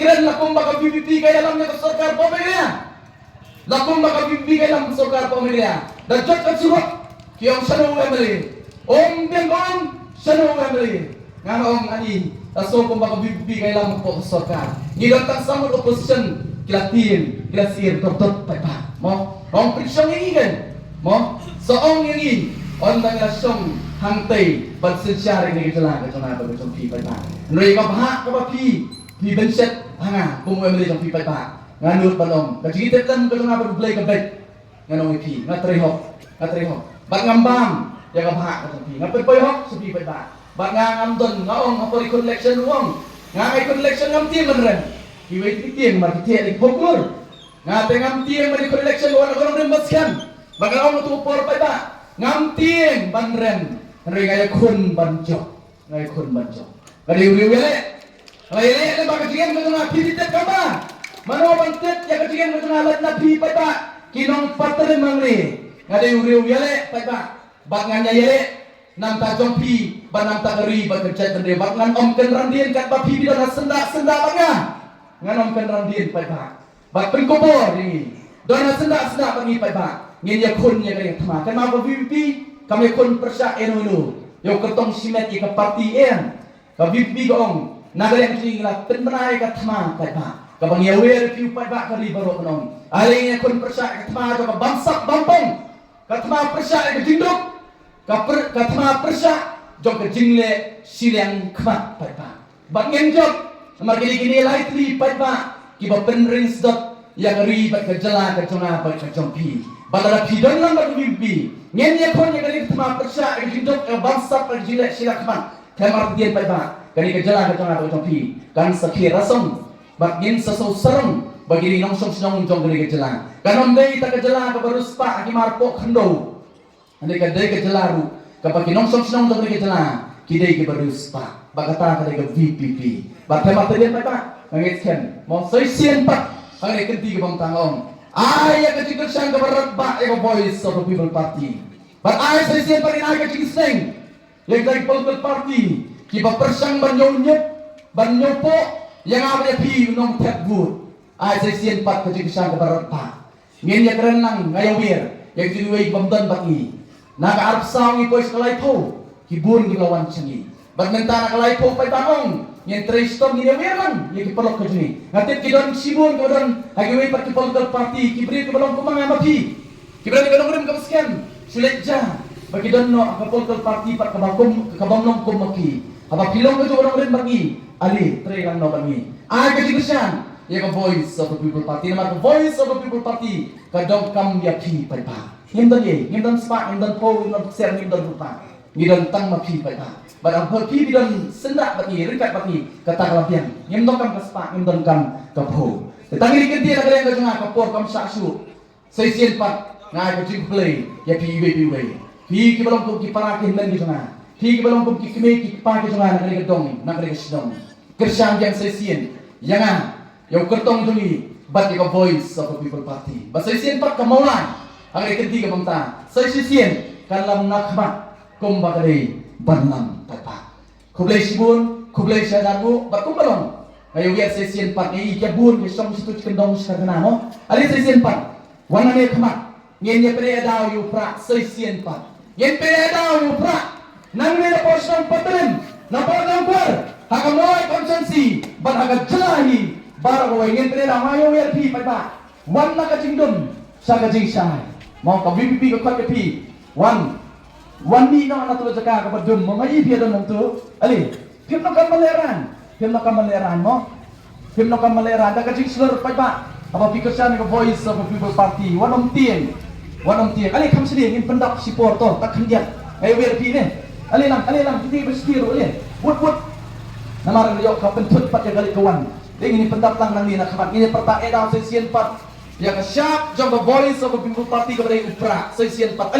Kiran lakum baka bibigay alam niya sa sarkar pamilya. Lakum baka bibigay alam sa sarkar pamilya. Dajjal ka surut kiyong sanu family. Om biang sanu family. Ngano ani aso kum baka bibigay alam po sa sarkar. Ngidon tang samot opposition kilatin kilasir dot pa. Mo ong prisyong ingin. Mo soong ini on tang lasyong hangtay pagsensyari ni kitala ka chona ba chong pi pa. Noi ka bah ka ba pi benset hanga kung mo mali chong pi pa. Nganut balong kajitet lang ka chona ba blay ka bet. Nganong pi ngatrehok bat ngambang ya ka bah ka chong pi ngapayhok sa pi pa. Bat ngamdon ngaong apori collection wong ngai collection ngam ti manren. Iwait tieng mar ti alik pokur. Ngate ngam tieng mar collection wala ko rin maskan. Bagaimana tu por pa ngam tieng banren. Nari gaya kun banjok. Kadi uriwele. Ngayele le baka jigen ko na pitit ka ba? Mano bantet ya kajigen ko na lat na pi pa ba? Kinong patre mangri. Ngadi uriwele pa ba? Bak nganya yele nam ta jong pi banam ta kari ba kerja kende bak ngan om ken randien kat ba pi bidana senda banga. Ngan om ken randien pa ba. Bak pengkobor ini. Dona senda bangi pa ba. Ngin ya kun ya kaya thama kan ma ba pi kami kun persa enu yo kertong simet ke parti en ka bibi gong nagare yang tingla penai ka thama pa ka bang ya wer piu pa ba ka ri baro non ale ya kun persa ka thama ka bangsak bampong ka thama persa ka jinduk ka thama persa jong ka jingle silang khmat pa ba ngen jok mar gini lai tri pa ba ki ba penrins dot ya ri ba ka jala ka chona pa ka jompi balada pidon lang ba bibi ngen ye kon ye kali tama persa e jindok e bangsa per jile silakman temar dien pa ba kali ke jala ka tanga ba pi kan sakhi rasong bak ngin saso sarong bagi nong song sinong jong kali ke jala kanom dei ta ke jala ka barus pa ki marpo khando ande ka dei ke jala ru ka bagi nong song sinong jong kali ke jala ki dei ke barus pa bakata kali ke VPP ba temar dien pa ba ngit ken mo soi sien pa kali ke ti ke bang tangong ayah kecil sang keberat bak ego voice of the people party. But I say siapa ni ayah kecil seng yang dari political party kiba persang banyopo yang apa pi nong tebut. I say siapa kecil sang keberat bak. Ngin ya kerenang ngayawir yang diwei bamdan baki. Naga arab sawi pois kalai po kibun gilawan cengi. But mentana kalai po pai tangong yang tristom ni weran yang kipolok ke sini ngatit kidon sibun kidon hagiwe pat political party kibri ke belum kumang amapi kibri ke belum kemeskian suleja bagi don no political party pat kabamnom kumaki apa pilong ke orang rim bagi ali tregang no bagi ke jigusan ya ke voice of the people party nama ke voice of the people party kadong kam ya pi pai pa ngindon spa ngindon po ngindon ser ngindon rupa ngindon tang ma pi pai pa barang pergi bidon sendak bagi rikat bagi kata kalapian nyemdokam kaspa nyemdokam kapho tangi dikit dia ada yang kajunga kapor kam saksu seisien pat ngai kajing play ya pi ki balong ko ki para ki nan kajunga ki balong ko ki kime ki pa kajunga na kedong na kedong kerjaan yang seisien yang yo kertong jungi bat ka voice of the people party ba seisien pat kamaulan ang ketiga bangta seisien kalam nakma kumbagari banam papa kublai sibun kublai syadamu bakum balong ayo biar sesien pat ni ya bun ke som situ kendong sakana mo ali sesien pat wana ne khama ngen ye pere daw yu pra sesien pat ngen pere daw yu pra nang ne posong patren na podang kwar hakamoy konsensi ban aga jelahi bar ko ngen pere daw ayo wer pi pa wana ka jingdum sa ka jing sai mo ka VPP ko ka pi Wani no na tulo jaka ka badum mo ngai pia don tu ali pim no kamaleran mo pim no kamaleran da ka jing slur pa ba apa pikesan ko voice of the people party wanom tieng ali kam sini ngin pendak sipor to tak kendiak ai wer pi ne ali lang kita berstiru ali but namar yo ka pentut pat ya gali kawan ding ini pendak lang nang ni na kamat ini perta edau sesien pat ya ka sharp jong the voice of the people party ko dari upra sesien pat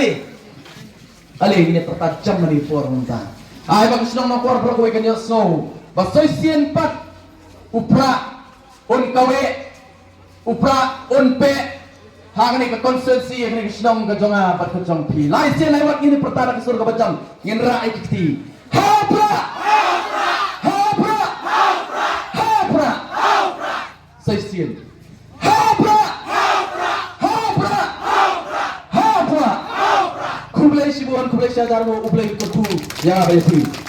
ali ini tertajam dari forum ta ai bang senang nak keluar berkowe kan snow basoy sien pat upra un kawe upra un pe hang ni ke konsensi ni senang ke jonga pat ke jong pi lai sien lai wat ini pertara ke surga bajang ngin ra ai kiti ha pra Saisian. Hapra! Hapra! Hapra! Kublai sibuan kublai sadar mo ublai kutu ya bayati.